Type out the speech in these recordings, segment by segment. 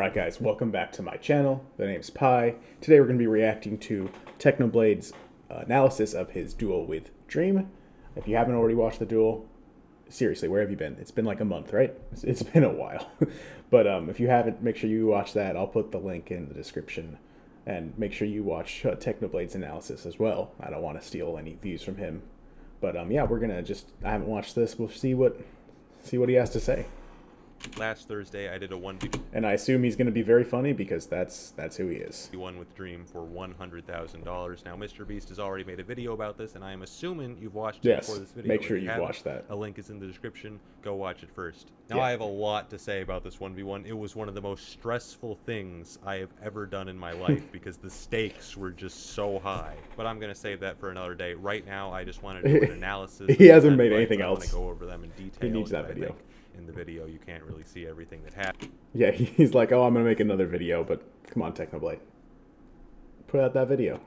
Alright guys, welcome back to my channel. The name's Pi. Today we're going to be reacting to Technoblade's analysis of his duel with Dream. If you haven't already watched the duel, seriously, where have you been? It's been like a month, right? It's been a while. But if you haven't, make sure you watch that. I'll put the link in the description. And make sure you watch Technoblade's analysis as well. I don't want to steal any views from him. But yeah, we're going to I haven't watched this. We'll see what he has to say. Last Thursday, I did a 1v1 And I assume he's going to be very funny because that's who he is. with Dream for $100,000. Now, Mr. Beast has already made a video about this, and I am assuming you've watched it before this video. Make sure If you you've watched that. A link is in the description. Go watch it first. Now, I have a lot to say about this 1v1. It was one of the most stressful things I have ever done in my life because the stakes were just so high. But I'm going to save that for another day. Right now, I just want to do an analysis. He hasn't made anything else. I want to go over them in detail. He needs that video. In the video, you can't really see everything that happened. Yeah, he's like, oh, I'm going to make another video, but come on, Technoblade. Put out that video.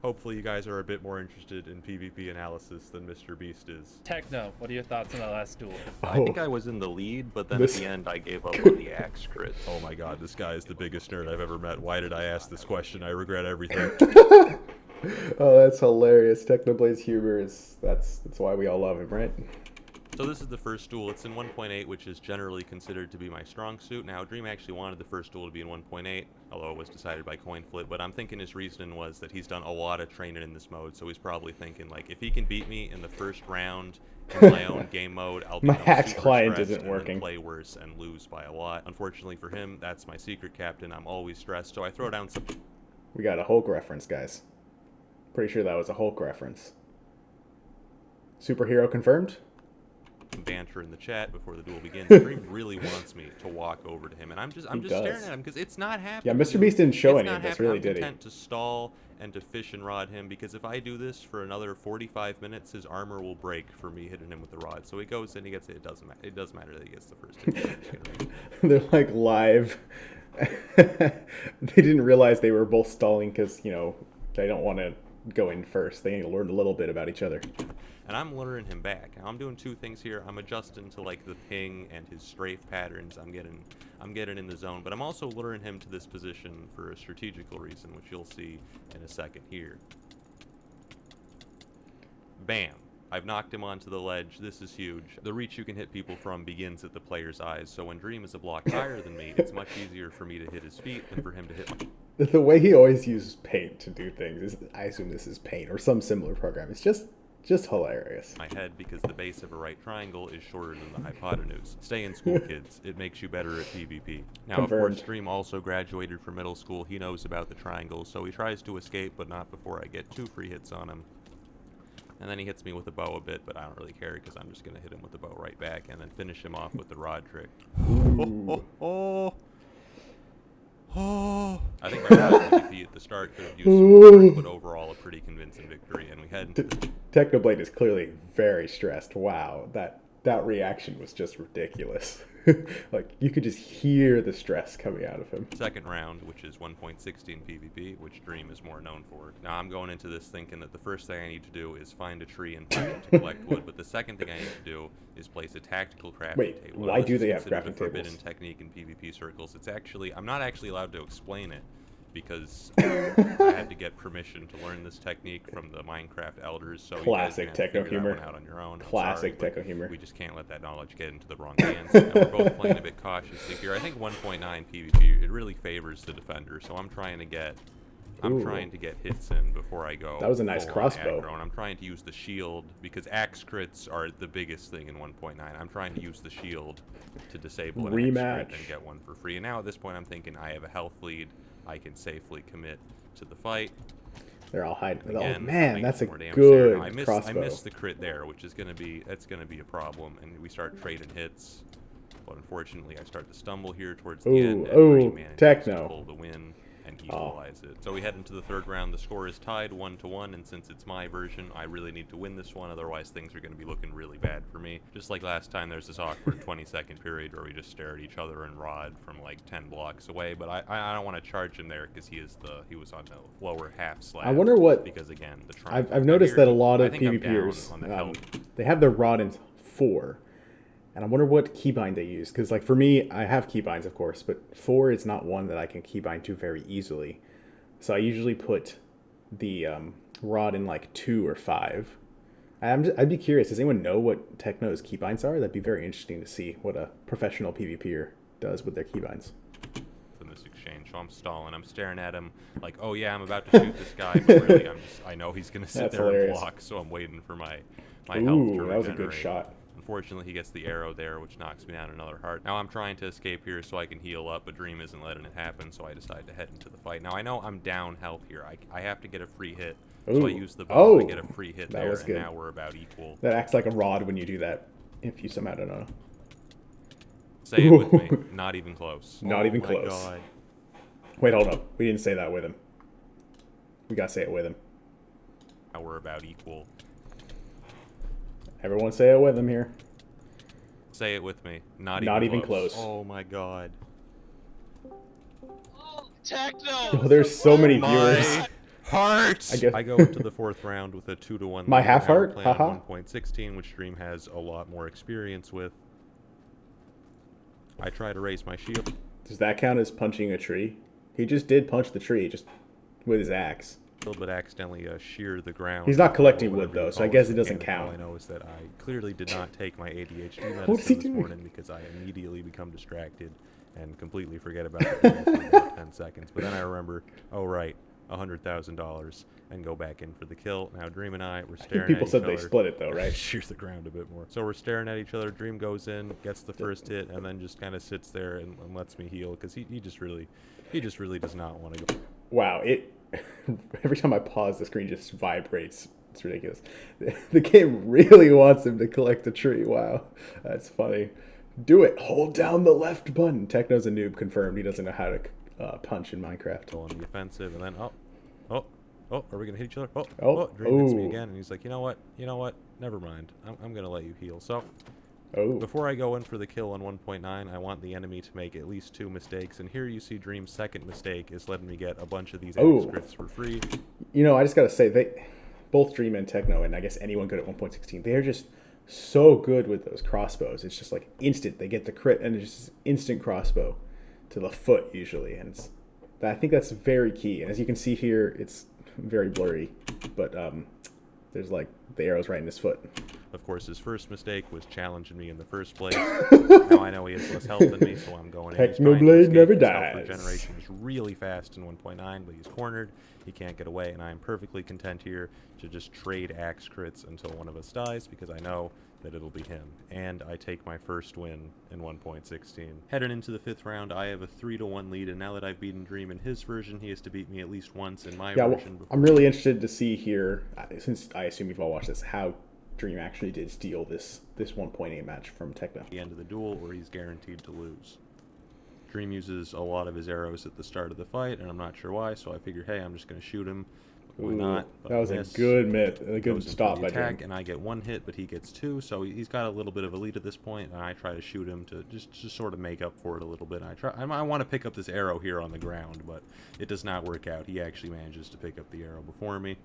Hopefully you guys are a bit more interested in PvP analysis than Mr. Beast is. Techno, what are your thoughts on the last duel? I think I was in the lead, but then at the end I gave up on the axe crit. Oh my god, this guy is the biggest nerd I've ever met. Why did I ask this question? I regret everything. Oh, that's hilarious. Technoblade's humor that's why we all love him, right? So this is the first duel. It's in 1.8, which is generally considered to be my strong suit. Now, Dream actually wanted the first duel to be in 1.8, although it was decided by coin flip. But I'm thinking his reasoning was that he's done a lot of training in this mode, so he's probably thinking, like, if he can beat me in the first round in my own game mode, I'll be my hacks client isn't working. Play worse and lose by a lot. Unfortunately for him, that's my secret captain. I'm always stressed, so I throw down some... We got a Hulk reference, guys. Pretty sure that was a Hulk reference. Superhero confirmed? Banter in the chat before the duel begins. Dream really wants me to walk over to him, and I'm just staring at him because it's not happening. Yeah, Mr. Beast didn't show any of this, really, did he? I'm content to stall and to fish and rod him because if I do this for another 45 minutes, his armor will break for me hitting him with the rod. So he goes in, he gets it. It doesn't matter. It does matter that he gets the first hit. They're like live. They didn't realize they were both stalling because they don't want to go in first. They need to learn a little bit about each other. And I'm luring him back. Now I'm doing two things here. I'm adjusting to like the ping and his strafe patterns. I'm getting in the zone, but I'm also luring him to this position for a strategical reason, which you'll see in a second here. Bam. I've knocked him onto the ledge. This is huge. The reach you can hit people from begins at the player's eyes, so when Dream is a block higher than me, it's much easier for me to hit his feet than for him to hit my... The way he always uses paint to do things is, I assume this is paint or some similar program. It's just hilarious. My head because the base of a right triangle is shorter than the hypotenuse. Stay in school, kids. It makes you better at PvP. Now, Confirmed. Of course, Dream also graduated from middle school. He knows about the triangles, so he tries to escape, but not before I get 2 free hits on him. And then he hits me with a bow a bit, but I don't really care because I'm just going to hit him with the bow right back and then finish him off with the rod trick. I think my MVP at the start could have used some work, but overall a pretty convincing victory, and we head into the... Technoblade is clearly very stressed. Wow, that reaction was just ridiculous. Like, you could just hear the stress coming out of him. Second round, which is 1.16 PvP, which Dream is more known for. Now, I'm going into this thinking that the first thing I need to do is find a tree and plant it to collect wood, but the second thing I need to do is place a tactical crafting table. Why do they have crafting tables? Forbidden technique in PvP circles. It's actually, I'm not actually allowed to explain it because I had to get permission to learn this technique from the Minecraft elders. So classic techno humor. Out on your own. Classic techno humor. We just can't let that knowledge get into the wrong hands. And we're both playing a bit cautiously here. I think 1.9 PvP it really favors the defender. So I'm trying to get hits in before I go. That was a nice crossbow. And I'm trying to use the shield because axe crits are the biggest thing in 1.9. I'm trying to use the shield to disable an rematch axe crit and get one for free. And now at this point I'm thinking I have a health lead. I can safely commit to the fight. They're all hiding. Again, oh man, that's a good crossbow. I missed the crit there, which is gonna be a problem. And we start trading hits, but unfortunately I start to stumble here towards the end. And Techno to pull the win and equalize it. So we head into the third round. The score is tied 1-1, and since it's my version, I really need to win this one. Otherwise, things are going to be looking really bad for me. Just like last time, there's this awkward 20-second period where we just stare at each other and rod from like 10 blocks away. But I don't want to charge him there because he was on the lower half slab. I wonder what because again the I've noticed that a lot of PvPers they have their rod in 4. And I wonder what keybind they use. Because, like, for me, I have keybinds, of course, but 4 is not one that I can keybind to very easily. So I usually put the rod in, like, 2 or 5. I'd be curious. Does anyone know what Techno's keybinds are? That'd be very interesting to see what a professional PvPer does with their keybinds. In this exchange, so I'm stalling. I'm staring at him like, oh yeah, I'm about to shoot this guy, but really, I know he's gonna sit That's there hilarious. and block, so I'm waiting for my health to Ooh, that was a regenerate. good shot. Unfortunately, he gets the arrow there, which knocks me down another heart. Now I'm trying to escape here so I can heal up, but Dream isn't letting it happen, so I decide to head into the fight. Now I know I'm down health here. I have to get a free hit, so I Ooh. use the bow. Oh, I get a free hit that there, was and good. now we're about equal. That acts like a rod when you do that. If you somehow don't know. Say it with me. Not even close. Not even my close. God. Wait, hold up. We didn't say that with him. We gotta say it with him. Now we're about equal. Everyone say it with him here. Say it with me. Not even close. Oh my God. Oh, Techno! Oh, there's so many My viewers. heart! I guess- I go into the 4th round with a 2-1 My lead. half Now we're heart? playing Haha. 1.16, which Dream has a lot more experience with. I try to raise my shield. Does that count as punching a tree? He just did punch the tree, just with his axe. But accidentally shear the ground. He's not collecting or wood, whatever you though, so I call guess it. it doesn't And count. All I know is that I clearly did not take my ADHD What is he medicine this doing? morning because I immediately become distracted and completely forget about it for about 10 seconds. But then I remember, oh right, $100,000, and go back in for the kill. Now Dream and I, we're I think staring people at said each they other. split it though, right? Shears the ground a bit more. So we're staring at each other. Dream goes in, gets the first hit, and then just kind of sits there and lets me heal because he just really does not want to go. Wow, every time I pause, the screen just vibrates. It's ridiculous. The game really wants him to collect the tree. Wow, that's funny. Do it. Hold down the left button. Techno's a noob, confirmed. He doesn't know how to punch in Minecraft. On the offensive, and then oh, are we gonna hit each other? Oh, Dream hits me ooh. again, and he's like, you know what, never mind. I'm gonna let you heal. So Oh, before I go in for the kill on 1.9, I want the enemy to make at least 2 mistakes, and here you see Dream's second mistake is letting me get a bunch of these axe Oh. crits for free. you know, I just gotta say, both Dream and Techno, and I guess anyone good at 1.16, they're just so good with those crossbows. It's just like instant. They get the crit, and it's just instant crossbow to the foot usually, and I think that's very key. And as you can see here, it's very blurry, but there's like the arrows right in his foot. Of course, his first mistake was challenging me in the first place. Now I know he has less health than me, so I'm going in. He's trying to Technoblade escape. never His health dies. regeneration is really fast in 1.9, but he's cornered. He can't get away, and I am perfectly content here to just trade axe crits until one of us dies, because I know that it'll be him. And I take my first win in 1.16. Heading into the 5th round, I have a 3-1 lead, and now that I've beaten Dream in his version, he has to beat me at least once in my Yeah, well, version. I'm really interested to see here, since I assume you've all watched this, how Dream actually did steal this 1.8 match from Techno. The end of the duel, or he's guaranteed to lose. Dream uses a lot of his arrows at the start of the fight, and I'm not sure why, so I figured, hey, I'm just going to shoot him. Why Ooh, not? But that was miss. a good Goes good into stop the by attack, Dream. and I get 1 hit, but he gets 2, so he's got a little bit of a lead at this point, and I try to shoot him to just sort of make up for it a little bit. I want to pick up this arrow here on the ground, but it does not work out. He actually manages to pick up the arrow before me.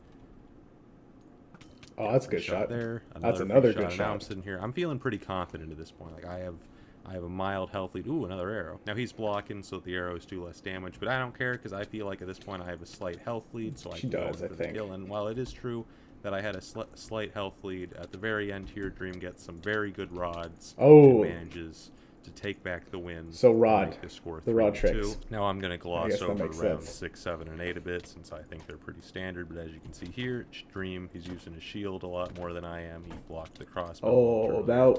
Oh, that's a Free good shot. there. That's free another good and now I'm shot. sitting here. I'm feeling pretty confident at this point. Like I have a mild health lead. Ooh, another arrow. Now he's blocking, so the arrows do less damage, but I don't care because I feel like at this point I have a slight health lead, so I She can go does, in I for the think. kill. And while it is true that I had a slight health lead at the very end here, Dream gets some very good rods. Oh. And manages to take back the win. So and rod. make the score The rod 3-2. tricks. Now I'm gonna I gloss guess that over makes rounds sense. 6, 7, and 8 a bit since I think they're pretty standard. But as you can see here, Dream, he's using his shield a lot more than I am. He blocked the crossbow. Oh,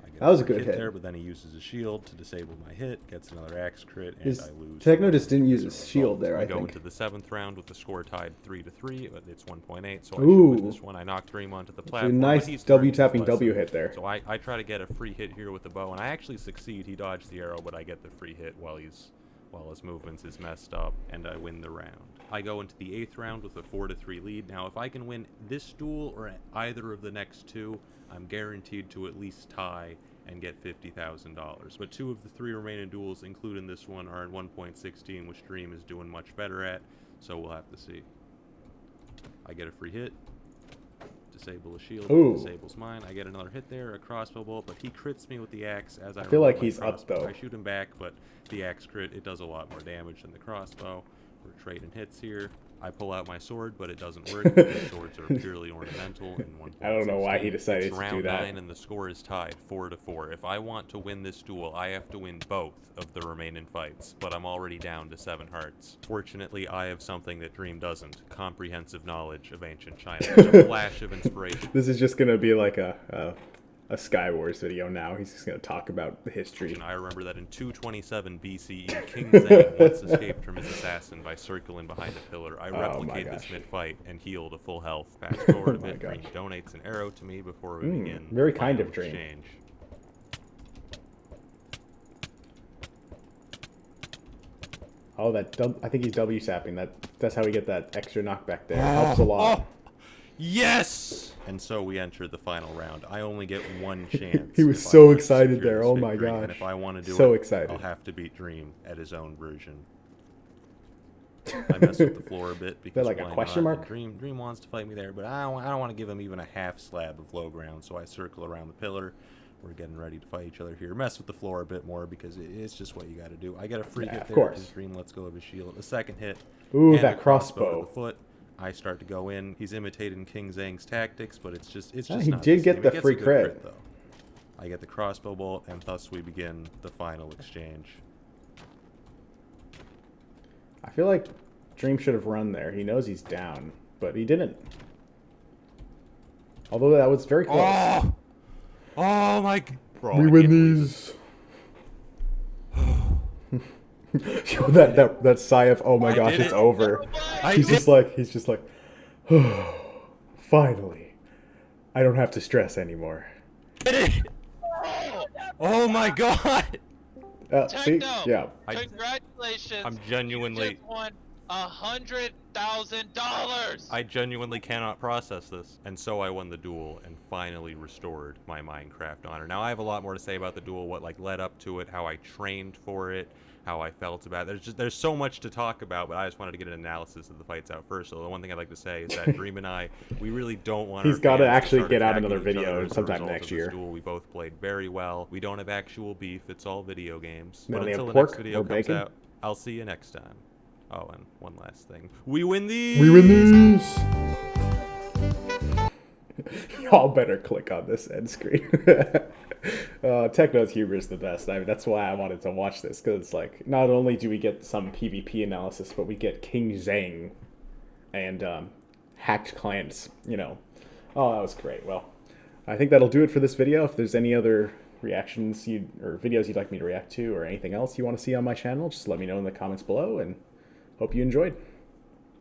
I get that was a free good hit. there, but then he uses his shield to disable my hit, gets another axe crit, and His I lose. Techno just didn't use As a his shield result. there, We I go think. into the 7th round with the score tied 3-3, but it's 1.8, so I Ooh. should win this one. I knocked Dream onto the a platform. nice but he's W learned his tapping lesson. W hit there. So I try to get a free hit here with the bow, and I actually succeed. He dodged the arrow, but I get the free hit while his movements is messed up, and I win the round. I go into the 8th round with a 4-3 lead. Now, if I can win this duel or either of the next 2, I'm guaranteed to at least tie and get $50,000. But 2 of the 3 remaining duels, including this one, are in 1.16, which Dream is doing much better at, so we'll have to see. I get a free hit, disable a shield. Ooh. Disables mine. I get another hit there, a crossbow bolt, but he crits me with the axe as I feel like reload my he's up, crossbow. though. I shoot him back, but the axe crit, it does a lot more damage than the crossbow. We're trading hits here. I pull out my sword, but it doesn't work because swords are purely ornamental in 1.16. I don't know why he decided It's to round do that. 9 and the score is tied 4-4. If I want to win this duel, I have to win both of the remaining fights, but I'm already down to 7 hearts. Fortunately, I have something that Dream doesn't: comprehensive knowledge of ancient China. A flash of inspiration. This is just gonna be like a Skywars video now. He's just gonna talk about the history. I remember that in 227 BCE, King Zhang once escaped from his assassin by circling behind a pillar. I replicate this mid-fight and heal to full health. Fast forward a bit, Dream donates an arrow to me before we begin. Very kind of Dream. Exchange. Oh, I think he's W sapping. That's how we get that extra knockback there. Helps a lot. Yes! And so we enter the final round. I only get one chance. He was if so I want to excited secure there. this Oh my victory, gosh. And if I want to do So it, excited. I'll have to beat Dream at his own version. I mess with the floor a bit because like a why question not? mark? Dream wants to fight me there, but I don't want to give him even a half slab of low ground, so I circle around the pillar. We're getting ready to fight each other here. Mess with the floor a bit more because it's just what you got to do. I get a free hit there because Dream lets go of his shield. A second hit. Ooh, and that a crossbow. to the foot. I start to go in. He's imitating King Zhang's tactics, but it's just he not did the get same. the It gets free a good crit. though. I get the crossbow bolt, and thus we begin the final exchange. I feel like Dream should have run there. He knows he's down, but he didn't. Although that was very close. Oh my! Bro, We win these. Yo, that sigh of oh my I gosh, did it's it. over. He's just like, oh, finally, I don't have to stress anymore. Oh my god! See, Techno, yeah. congratulations. I'm genuinely. You just won $100,000. I genuinely cannot process this. And so I won the duel and finally restored my Minecraft honor. Now I have a lot more to say about the duel, what like led up to it, how I trained for it, how I felt about it. There's so much to talk about, but I just wanted to get an analysis of the fights out first. So the one thing I'd like to say is that Dream and I, we really don't want. He's got to fans actually start get out attacking another each other video as a sometime result next of this year. duel. We both played very well. We don't have actual beef. It's all video games. No, But they have until the pork next video or comes bacon? out, I'll see you next time. Oh, and one last thing. We win these! We win these. Y'all better click on this end screen. Techno's humor is the best. I mean, that's why I wanted to watch this, because like not only do we get some PvP analysis, but we get King Zhang and hacked clans. You know, oh, that was great. Well, I think that'll do it for this video. If there's any other reactions or videos you'd like me to react to, or anything else you want to see on my channel, just let me know in the comments below. And hope you enjoyed.